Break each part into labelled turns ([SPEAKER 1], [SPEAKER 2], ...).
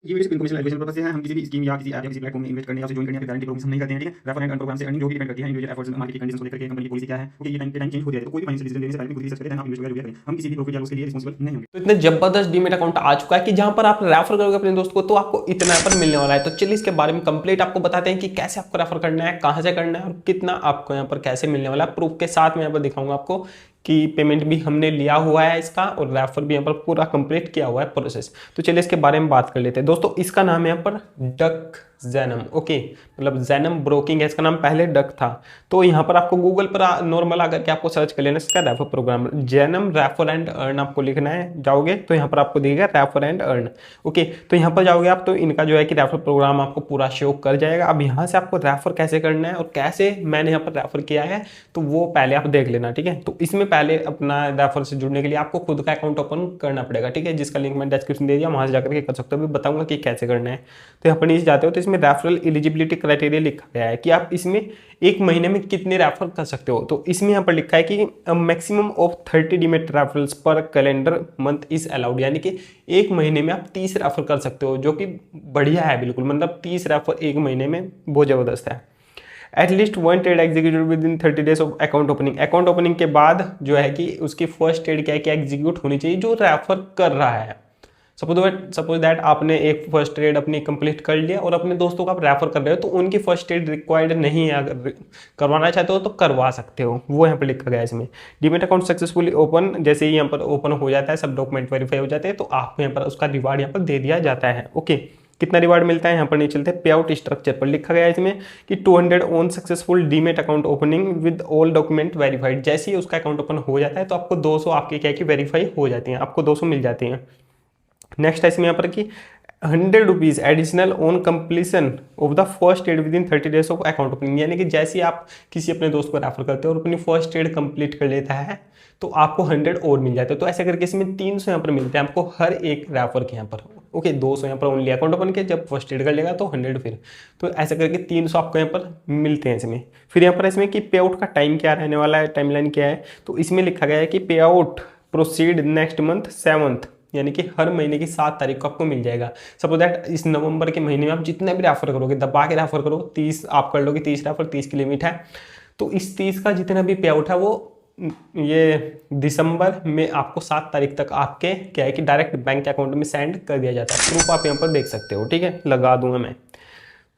[SPEAKER 1] ये वीडियो सिर्फ information education purpose से है। हम किसी भी स्कीम या किसी ऐप या किसी प्लेटफॉर्म में इन्वेस्ट करने या उसे ज्वाइन करने या गारंटी प्रोमिस हम नहीं करते हैं, ठीक है। रेफर एंड अर्न प्रोग्राम से अर्निंग जो भी डिपेंड करती है इंडिविजुअल एफर्ट्स, मार्केट कंडीशंस को लेकर के, कंपनी की पॉलिसी क्या है, ओके, ये टाइम चेंज हो जाए तो कोई भी फाइनेंशियल डिसीजन लेने से पहले खुद रिसर्च करें, देन आप इन्वेस्ट वगैरह करें। हम किसी भी प्रॉफिट या लॉस के लिए रिस्पांसिबल नहीं होंगे।
[SPEAKER 2] तो इतने जबरदस्त डीमेट अकाउंट आ चुका है कि जहां पर आप रेफर करोगे अपने दोस्त को तो आपको इतना पर मिलने वाला है। तो चलिए इसके बारे में कंप्लीट आपको बताते हैं कि कैसे आपको रेफर करना है, कहां से करना है और कितना आपको यहाँ पर कैसे मिलने वाला है। प्रूफ के साथ मैं यहाँ पर दिखाऊंगा आपको कि पेमेंट भी हमने लिया हुआ है इसका और रेफर भी यहाँ पर पूरा कंप्लीट किया हुआ है प्रोसेस। तो चलिए इसके बारे में बात कर लेते हैं। दोस्तों इसका नाम है यहाँ पर डक जैनम, ओके, मतलब जैनम ब्रोकिंग है इसका नाम, पहले डक था। तो यहाँ पर आपको गूगल पर नॉर्मल आकर के आपको सर्च कर लेना इसका refer program, Jainam refer and earn आपको लिखना है। जाओगे तो यहाँ पर आपको दिखेगा रेफर एंड अर्न, ओके। तो यहाँ पर जाओगे आप तो इनका जो है कि रेफर प्रोग्राम आपको पूरा शो कर जाएगा। अब यहाँ से आपको रेफर कैसे करना है और कैसे मैंने यहाँ पर रेफर किया है तो वो पहले आप देख लेना, ठीक है। तो इसमें पहले अपना रेफर से जुड़ने के लिए आपको खुद का अकाउंट ओपन करना पड़ेगा, ठीक है, जिसका लिंक मैं डिस्क्रिप्शन दे दिया, वहां से जाकर के कर सकते हो। अभी बताऊंगा कि कैसे करना है। तो यहाँ पर नीचे जाते हो तो इसमें रेफरल एलिजिबिलिटी क्राइटेरिया लिखा गया है कि आप इसमें एक महीने में कितने रेफर कर सकते हो। तो इसमें यहाँ पर लिखा है कि मैक्सिमम ऑफ 30 डीमेट रेफरल्स पर कैलेंडर मंथ इज अलाउड, यानी कि एक महीने में आप 30 रेफर कर सकते हो, जो कि बढ़िया है बिल्कुल। मतलब 30 रेफर एक महीने में बहुत जबरदस्त है। At least one trade executive with in 30 days of account opening, account opening के बाद जो है कि उसकी फर्स्ट ट्रेड क्या है कि एग्जीक्यूट होनी चाहिए जो रेफर कर रहा है। सपोज दैट आपने एक फर्स्ट ट्रेड अपनी कंप्लीट कर लिया और अपने दोस्तों को आप रेफर कर रहे हो तो उनकी फर्स्ट ट्रेड रिक्वायर्ड नहीं है, अगर करवाना चाहते हो तो करवा सकते हो, वो यहाँ पर लिखा गया है इसमें। डीमेट अकाउंट सक्सेसफुली ओपन, जैसे ही यहाँ पर ओपन हो जाता है, सब डॉक्यूमेंट वेरीफाई हो जाते हैं तो आपको यहाँ पर उसका रिवार्ड यहाँ पर दे दिया जाता है, ओके। कितना रिवार्ड मिलता है यहाँ पर नहीं चलते, पे आउट स्ट्रक्चर पर लिखा गया है इसमें कि 200 on successful demat account opening with all document verified. जैसे ही उसका अकाउंट ओपन हो जाता है तो आपको 200 आपके क्या है कि वेरीफाई हो जाती हैं, आपको 200 मिल जाती हैं। नेक्स्ट है इसमें यहाँ पर कि 100 rupees additional on completion of the first trade with in 30 days of account opening, यानी कि जैसे आप किसी अपने दोस्त को रेफर करते हो और अपनी फर्स्ट ट्रेड कंप्लीट कर लेता है तो आपको 100 और मिल जाते हैं। तो ऐसे करके इसमें 300 यहाँ पर मिलते हैं आपको हर एक रेफर के यहाँ पर, ओके। 200 यहाँ पर ओनली अकाउंट ओपन के, जब फर्स्ट ट्रेड कर लेगा तो 100 फिर, तो ऐसे करके 300 आपको यहाँ पर मिलते हैं इसमें। फिर यहाँ पर इसमें कि पे आउट का टाइम क्या रहने वाला है, टाइमलाइन क्या है, तो इसमें लिखा गया है कि पे out proceed next month 7th, यानी कि हर महीने की 7 तारीख को आपको मिल जाएगा। सपोज दैट इस नवंबर के महीने में आप जितने भी रेफर करोगे, दबा के रेफर करो, 30 आप कर लोगे, 30 रेफर, 30 की लिमिट है, तो इस 30 का जितना भी पे आउट है वो ये दिसंबर में आपको 7 तारीख तक आपके क्या है कि डायरेक्ट बैंक अकाउंट में सेंड कर दिया जाता है। प्रूफ आप यहाँ पर देख सकते हो, ठीक है, लगा दूंगा मैं।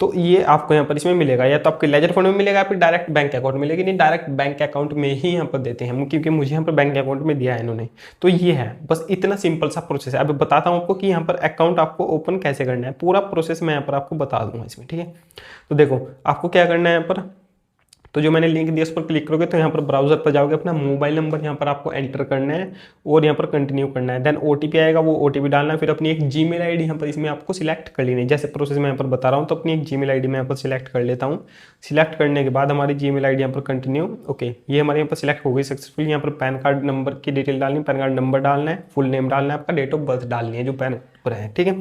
[SPEAKER 2] तो ये आपको यहाँ पर इसमें मिलेगा, या तो आपके लेजर फंड में मिलेगा या फिर डायरेक्ट बैंक अकाउंट में, लेकिन ये डायरेक्ट बैंक अकाउंट में ही यहाँ पर देते हैं क्योंकि मुझे यहाँ पर बैंक अकाउंट में दिया है इन्होंने। तो ये है, बस इतना सिंपल सा प्रोसेस है। अब बताता हूँ आपको कि यहाँ पर अकाउंट आपको ओपन कैसे करना है, पूरा प्रोसेस मैं यहाँ पर आपको बता दूंगा इसमें, ठीक है। तो देखो आपको क्या करना है यहाँ पर, तो जो मैंने लिंक दिया उस पर क्लिक करोगे तो यहाँ पर ब्राउजर पर जाओगे, अपना मोबाइल नंबर यहाँ पर आपको एंटर करना है और यहाँ पर कंटिन्यू करना है। देन ओटीपी आएगा, वो ओटीपी डालना है। फिर अपनी एक जीमेल आईडी यहाँ पर इसमें आपको सिलेक्ट कर लेनी है, जैसे प्रोसेस मैं यहाँ पर बता रहा हूँ। तो अपनी एक जीमेल आईडी मैं यहाँ पर सिलेक्ट कर लेता हूँ। सिलेक्ट करने के बाद हमारी जीमेल आईडी यहाँ पर कंटिन्यू, ओके, ये हमारे यहाँ पर सिलेक्ट हो गई सक्सेसफुल। यहाँ पर पैन कार्ड नंबर की डिटेल डालनी है, पैन कार्ड नंबर डालना है, फुल नेम डालना है, आपका डेट ऑफ बर्थ डालनी है जो पैन पर है, ठीक है।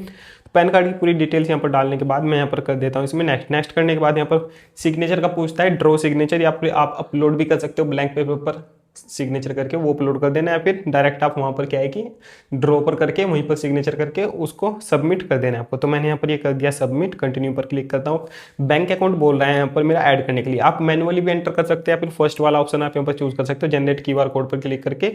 [SPEAKER 2] पैन कार्ड की पूरी डिटेल्स यहाँ पर डालने के बाद मैं यहाँ पर कर देता हूँ इसमें नेक्स्ट करने के बाद यहाँ पर सिग्नेचर का पूछता है, ड्रॉ सिग्नेचर, या फिर आप अपलोड भी कर सकते हो ब्लैंक पेपर पर सिग्नेचर करके, वो अपलोड कर देना है। फिर डायरेक्ट आप वहाँ पर क्या है कि ड्रॉ पर करके वहीं पर सिग्नेचर करके उसको सबमिट कर देना है आपको। तो मैंने यहाँ पर ये कर दिया सबमिट, कंटिन्यू पर क्लिक करता हूँ। बैंक अकाउंट बोल रहा है यहाँ पर मेरा ऐड करने के लिए, आप मैनुअली भी एंटर कर सकते हैं, फिर फर्स्ट वाला ऑप्शन आप यहाँ पर चूज कर सकते हो, जनरेट क्यूआर कोड पर क्लिक करके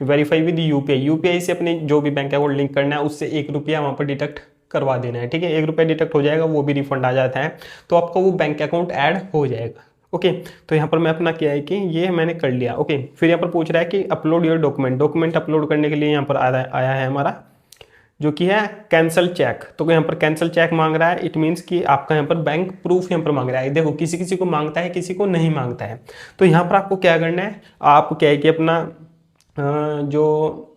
[SPEAKER 2] वेरीफाई विद यूपीआई से अपने जो भी बैंक अकाउंट लिंक करना है उससे 1 रुपया वहाँ पर डिडक्ट करवा देना है, ठीक है। 1 रुपया डिडक्ट हो जाएगा, वो भी रिफंड आ जाता है, तो आपका वो बैंक अकाउंट ऐड हो जाएगा, ओके। तो यहाँ पर मैं अपना क्या है कि ये मैंने कर लिया, ओके। फिर यहाँ पर पूछ रहा है कि अपलोड योर डॉक्यूमेंट अपलोड करने के लिए यहाँ पर आया है हमारा जो कि है कैंसल चेक। तो यहाँ पर कैंसल चेक मांग रहा है, इट मीन्स कि आपका यहाँ पर बैंक प्रूफ यहाँ पर मांग रहा है। देखो किसी किसी को मांगता है, किसी को नहीं मांगता है। तो यहाँ पर आपको क्या करना है, आप क्या है कि अपना जो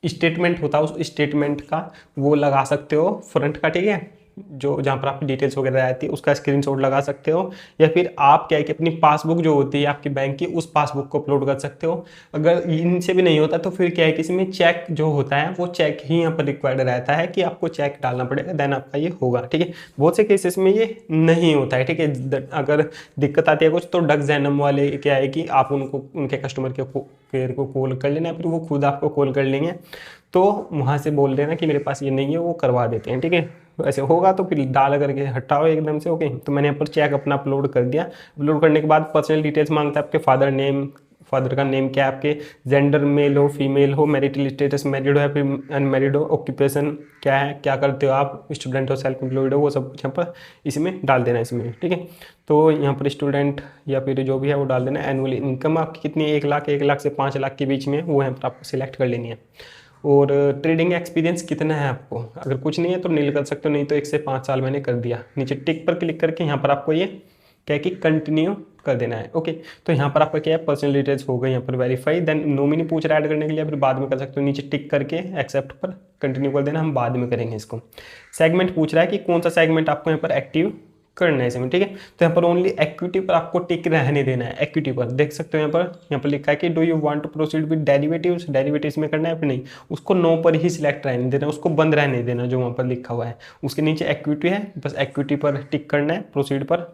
[SPEAKER 2] स्टेटमेंट होता है उस स्टेटमेंट का वो लगा सकते हो फ्रंट का, ठीक है, जो जहाँ पर आपकी डिटेल्स वगैरह रहती है उसका स्क्रीनशॉट लगा सकते हो, या फिर आप क्या है कि अपनी पासबुक जो होती है आपकी बैंक की उस पासबुक को अपलोड कर सकते हो। अगर इनसे भी नहीं होता तो फिर क्या है कि इसमें चेक जो होता है वो चेक ही यहाँ पर रिक्वायर्ड रहता है कि आपको चेक डालना पड़ेगा, देन आपका ये होगा, ठीक है। बहुत से केसेस में ये नहीं होता है, ठीक है। अगर दिक्कत आती है कुछ तो डक जैनम वाले क्या है कि आप उनको उनके कस्टमर केयर को कॉल कर लेना, फिर वो खुद आपको कॉल कर लेंगे। तो वहाँ से बोल देना कि मेरे पास ये नहीं है, वो करवा देते हैं, ठीक है। ऐसे होगा तो फिर डाल करके हटाओ एकदम से, ओके। तो मैंने यहाँ पर चेक अपना अपलोड कर दिया। अपलोड करने के बाद पर्सनल डिटेल्स मांगता है, आपके फादर नेम, फादर का नेम क्या है, आपके जेंडर मेल हो फीमेल हो, मैरिटल स्टेटस मैरिड हो या फिर अनमैरिड हो, ऑक्यूपेशन क्या है, क्या करते हो आप, स्टूडेंट हो सेल्फ एम्प्लॉयड हो, वो सब कुछ यहाँ पर इसमें डाल देना है इसमें, ठीक है। तो यहाँ पर स्टूडेंट या फिर जो भी है वो डाल देना है। एनुअल इनकम आपकी कितनी है, 1 लाख से 5 लाख के बीच में, वो यहाँ पर आपको सिलेक्ट कर लेनी है। और ट्रेडिंग एक्सपीरियंस कितना है आपको, अगर कुछ नहीं है तो नील कर सकते हो, नहीं तो 1 से 5 साल मैंने कर दिया। नीचे टिक पर क्लिक करके यहाँ पर आपको ये क्या है कि कंटिन्यू कर देना है, ओके। तो यहाँ पर आपका क्या है, पर्सनल डिटेल्स हो गई यहाँ पर वेरीफाई। देन नॉमिनी पूछ रहा है ऐड करने के लिए, फिर बाद में कर सकते हो, नीचे टिक करके एक्सेप्ट पर कंटिन्यू कर देना, हम बाद में करेंगे इसको। सेगमेंट पूछ रहा है कि कौन सा सेगमेंट आपको यहाँ पर एक्टिव करना है इसमें, ठीक है। तो यहाँ पर ओनली इक्विटी पर आपको टिक रहने देना है। इक्विटी पर देख सकते हो यहाँ पर लिखा है कि do you want to proceed with derivatives, derivatives में करना है फिर नहीं, उसको नो पर ही सिलेक्ट रहने देना, उसको बंद रहने देना जो वहाँ पर लिखा हुआ है। उसके नीचे इक्विटी है, बस इक्विटी पर टिक करना है, प्रोसीड पर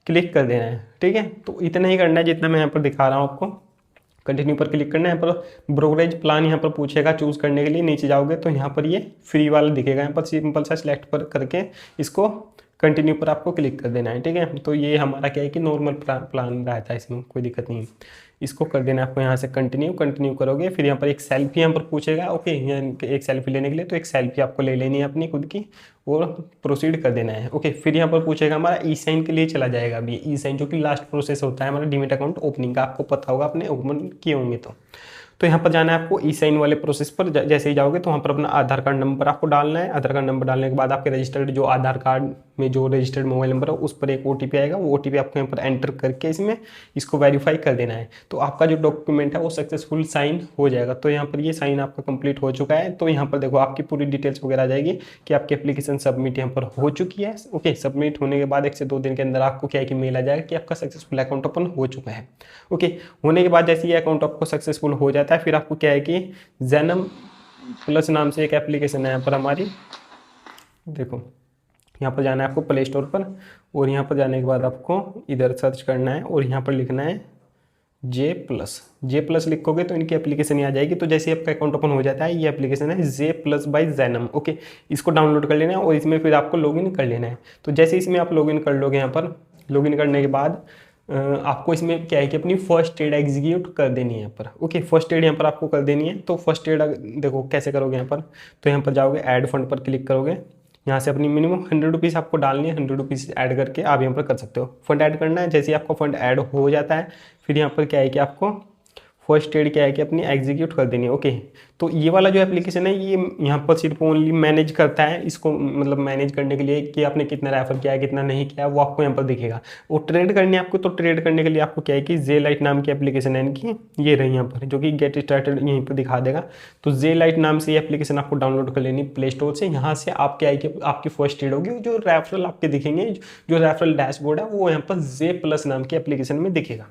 [SPEAKER 2] क्लिक कर देना है, ठीक है। तो इतना ही करना है जितना मैं यहाँ पर दिखा रहा हूँ आपको। कंटिन्यू पर क्लिक करना है। यहाँ पर ब्रोकरेज प्लान यहाँ पर पूछेगा चूज करने के लिए, नीचे जाओगे तो यहाँ पर ये फ्री वाला दिखेगा, यहाँ पर सिंपल सा सिलेक्ट पर करके इसको कंटिन्यू पर आपको क्लिक कर देना है, ठीक है। तो ये हमारा क्या है कि नॉर्मल प्लान रहता है, इसमें कोई दिक्कत नहीं है। इसको कर देना है आपको यहाँ से कंटिन्यू करोगे। फिर यहाँ पर एक सेल्फी यहाँ पर पूछेगा, ओके। एक सेल्फी लेने के लिए तो एक सेल्फी आपको ले लेनी है अपनी खुद की और प्रोसीड कर देना है, ओके। फिर यहाँ पर पूछेगा हमारा ई साइन के लिए चला जाएगा अभी, ई साइन जो कि लास्ट प्रोसेस होता है हमारा डीमेट अकाउंट ओपनिंग का, आपको पता होगा आपने ओपन किए होंगे। तो यहाँ पर जाना है आपको ई साइन वाले प्रोसेस पर। जैसे ही जाओगे तो वहाँ पर अपना आधार कार्ड नंबर आपको डालना है। आधार कार्ड नंबर डालने के बाद आपके रजिस्टर्ड जो आधार कार्ड में जो रजिस्टर्ड मोबाइल नंबर है उस पर एक OTP आएगा, वो OTP आपको यहाँ पर एंटर करके इसमें इसको वेरीफाई कर देना है। तो आपका जो डॉक्यूमेंट है वो सक्सेसफुल साइन हो जाएगा। तो यहाँ पर ये साइन आपका कंप्लीट हो चुका है। तो यहाँ पर देखो आपकी पूरी डिटेल्स वगैरह आ जाएगी कि आपकी एप्लीकेशन सबमिट यहाँ पर हो चुकी है, ओके। सबमिट होने के बाद 1 से 2 दिन के अंदर आपको क्या है कि मेल आ जाएगा कि आपका सक्सेसफुल अकाउंट ओपन हो चुका है, ओके। होने के बाद जैसे ये अकाउंट आपको सक्सेसफुल हो जाता है, फिर आपको क्या है कि जेनम प्लस नाम से एक एप्लीकेशन है यहाँ पर हमारी, देखो यहाँ पर जाना है आपको प्ले स्टोर पर, और यहाँ पर जाने के बाद आपको इधर सर्च करना है और यहाँ पर लिखना है J+ लिखोगे तो इनकी एप्लीकेशन आ जाएगी। तो जैसे आपका अकाउंट ओपन हो जाता है, ये एप्लीकेशन है J+ बाय जेनम, ओके। इसको डाउनलोड कर लेना है और इसमें फिर आपको लॉगिन कर लेना है। तो जैसे इसमें आप लॉगिन कर लोगे, यहाँ पर लॉगिन करने के बाद आपको इसमें क्या है कि अपनी फर्स्ट एड एग्जीक्यूट कर देनी है यहाँ पर, ओके। फर्स्ट एड यहाँ पर आपको कर देनी है। तो फर्स्ट एड देखो कैसे करोगे यहाँ पर, तो यहाँ पर जाओगे ऐड फंड पर क्लिक करोगे, यहाँ से अपनी मिनिमम 100 रुपीज़ आपको डालनी है, 100 रुपीज़ ऐड करके आप यहाँ पर कर सकते हो। फंड ऐड करना है, जैसे ही आपका फंड ऐड हो जाता है फिर यहाँ पर क्या है कि आपको फर्स्ट एड क्या है कि अपनी एग्जीक्यूट कर देनी है, ओके। तो ये वाला जो एप्लीकेशन है ये यहाँ पर सिर्फ ओनली मैनेज करता है, इसको मतलब मैनेज करने के लिए कि आपने कितना रेफर किया है कितना नहीं किया है वो आपको यहाँ पर दिखेगा। और ट्रेड करनी है आपको, तो ट्रेड करने के लिए आपको क्या है कि J-Lite नाम की एप्लीकेशन है इनकी, ये रही यहाँ पर, जो कि गेट स्टार्टेड यहीं पर दिखा देगा। तो J-Lite नाम से ये एप्लीकेशन आपको डाउनलोड कर लेनी प्ले स्टोर से। यहाँ से आप क्या है कि आपकी फर्स्ट एड होगी, जो रेफरल आपके दिखेंगे, जो रेफरल डैशबोर्ड है वो यहाँ पर J+ नाम की एप्लीकेशन में दिखेगा।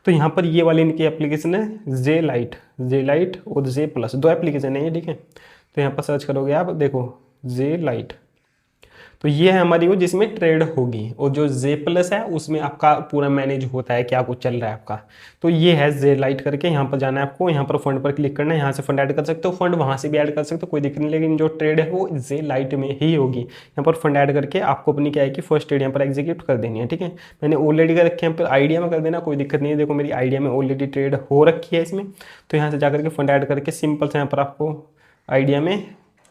[SPEAKER 2] तो यहाँ पर ये वाली इनकी एप्लीकेशन है J-Lite और J+, 2 एप्लीकेशन है ये, ठीक है। तो यहाँ पर सर्च करोगे आप, देखो J-Lite, तो ये है हमारी वो जिसमें ट्रेड होगी, और जो J+ है उसमें आपका पूरा मैनेज होता है क्या कुछ चल रहा है आपका। तो ये है J-Lite करके, यहाँ पर जाना है आपको, यहाँ पर फंड पर क्लिक करना है, यहाँ से फंड ऐड कर सकते हो, फंड वहाँ से भी ऐड कर सकते हो, कोई दिक्कत नहीं, लेकिन जो ट्रेड है वो J-Lite में ही होगी। यहाँ पर फंड ऐड करके आपको अपनी क्या है कि फर्स्ट ट्रेड यहाँ पर एग्जीक्यूट कर देनी है, ठीक है। मैंने ऑलरेडी कर रखे हैं, पर आइडिया में कर देना, कोई दिक्कत नहीं है। देखो मेरी आइडिया में ऑलरेडी ट्रेड हो रखी है इसमें। तो यहाँ से जाकर के फंड ऐड करके सिंपल से यहाँ पर आपको आइडिया में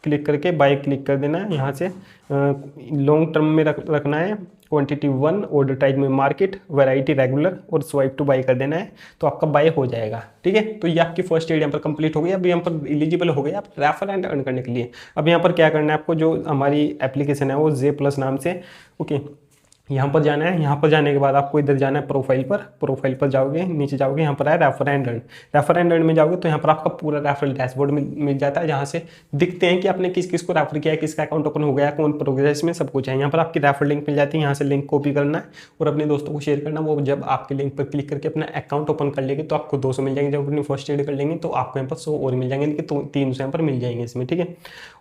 [SPEAKER 2] क्लिक करके बाय क्लिक कर देना है। यहाँ से लॉन्ग टर्म में रखना है, क्वांटिटी 1, ऑर्डर टाइप में मार्केट, वैरायटी रेगुलर, और स्वाइप टू बाय कर देना है, तो आपका बाय हो जाएगा, ठीक है। तो ये आपकी फर्स्ट एड यहाँ पर कंप्लीट हो गई। अब यहाँ पर एलिजिबल हो गए आप रेफर एंड अर्न करने के लिए। अब यहाँ पर क्या करना है आपको, जो हमारी एप्लीकेशन है वो J+ नाम से, ओके, यहाँ पर जाना है। यहाँ पर जाने के बाद आपको इधर जाना है प्रोफाइल पर जाओगे, नीचे जाओगे, यहाँ पर है रेफर एंड अर्न में जाओगे तो यहाँ पर आपका पूरा रेफरल डैशबोर्ड मिल जाता है, जहाँ से दिखते हैं कि आपने किस किस को रेफर किया है, किसका अकाउंट ओपन हो गया, कौन प्रोग्रेस में, सब कुछ है। यहाँ पर आपकी रेफर लिंक मिल जाती है, यहाँ से लिंक कॉपी करना है और अपने दोस्तों को शेयर करना। वो जब आपके लिंक पर क्लिक करके अपना अकाउंट ओपन कर लेंगे तो आपको 200 मिल जाएंगे। जब अपनी फर्स्ट एड कर लेंगे तो आपको यहाँ पर 100 और मिल जाएंगे, इनके 300 यहाँ पर मिल जाएंगे इसमें, ठीक है।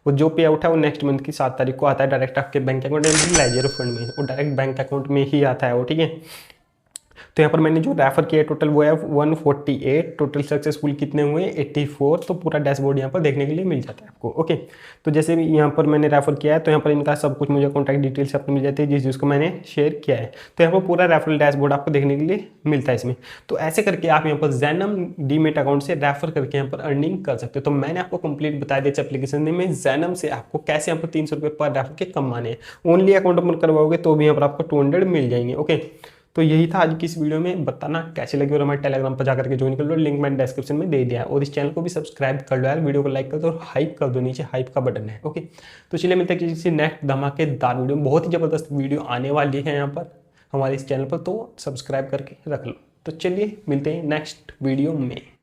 [SPEAKER 2] और जो पे आउट है वो नेक्स्ट मंथ की 7 तारीख को आता है डायरेक्ट आपके बैंक अकाउंट में, लेजर फंड में, और डायरेक्ट बैंक अकाउंट में ही आता है वो, ठीक है। तो यहाँ पर मैंने जो रेफर किया टोटल वो है 148, टोटल सक्सेसफुल कितने हुए 84। तो पूरा डैशबोर्ड यहाँ पर देखने के लिए मिल जाता है आपको। ओके, तो जैसे भी यहाँ पर मैंने रेफर किया है तो यहाँ पर इनका सब कुछ मुझे कॉन्टैक्ट डिटेल्स आपको मिल जाती है जिसको मैंने शेयर किया है। तो यहाँ पर पूरा रेफरल डैशबोर्ड आपको देखने के लिए मिलता है इसमें। तो ऐसे करके आप यहाँ पर Zenum डीमेट अकाउंट से रेफर करके यहाँ पर अर्निंग कर सकते हो। तो मैंने आपको कंप्लीट बता दिया इस एप्लीकेशन में Zenum से आपको कैसे यहाँ पर 300 रुपये पर रेफर के कमाने हैं। ओनली अकाउंट ओपन करवाओगे तो भी यहाँ पर आपको 200 मिल जाएंगे। ओके, तो यही था आज की इस वीडियो में। बताना कैसे लगी और हमारे टेलीग्राम पर जाकर के ज्वाइन कर लो, लिंक मैंने डिस्क्रिप्शन में दे दिया है। और इस चैनल को भी सब्सक्राइब कर लो यार, वीडियो को लाइक कर दो और हाइप कर दो, नीचे हाइप का बटन है। ओके, तो चलिए मिलते हैं किसी नेक्स्ट धमाकेदार वीडियो में। बहुत ही जबरदस्त वीडियो आने वाली है यहाँ पर हमारे इस चैनल पर, तो सब्सक्राइब करके रख लो। तो चलिए मिलते हैं नेक्स्ट वीडियो में।